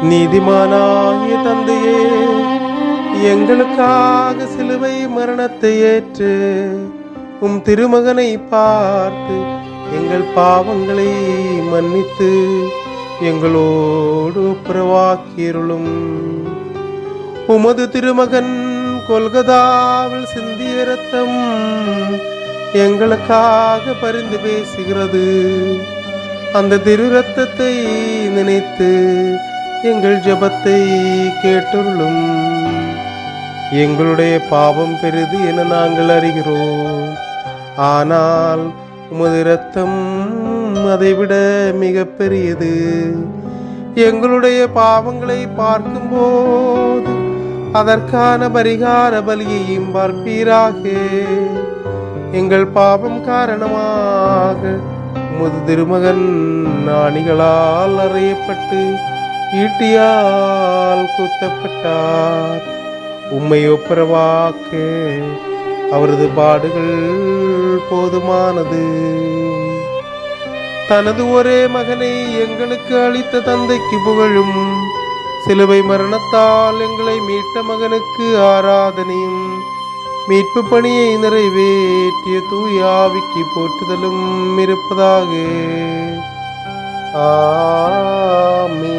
நீதிமானாகிய தந்தையே, எங்களுக்காக சிலுவை மரணத்தை ஏற்று திருமகனை பார்த்து எங்கள் பாவங்களை மன்னித்து எங்களோடு ஒப்புரவாக்கியருளும். உமது திருமகன் கொல்கதாவில் சிந்திய இரத்தம் எங்களுக்காக பரிந்து பேசுகிறது. அந்த திரு இரத்தத்தை நினைத்து எங்கள் ஜெபத்தை கேட்டருளும். எங்களுடைய பாவம் பெரிது என நாங்கள் அறிகிறோம், ஆனால் உமது இரத்தம் அதைவிட மிக பெரியது. எங்களுடைய பாவங்களை பார்க்கும்போது அதற்கான பரிகார பலியையும் பார்ப்பீராக. எங்கள் பாவம் காரணமாக உமது திருமகன் ஆணிகளால் அறையப்பட்டு ஈட்டியால் குத்தப்பட்டார். உம்மை ஒப்புரவாக்க அவரது பாடுகள் போதுமானது. தனது ஒரே மகனை எங்களுக்கு அளித்த தந்தைக்கு புகழும். சிலுவை மரணத்தால் எங்களை மீட்ட மகனுக்கு ஆராதனையும், மீட்பு பணியை நிறைவேற்றிய தூய ஆவிக்கு போற்றுதலும் இருப்பதாக. ஆமென்.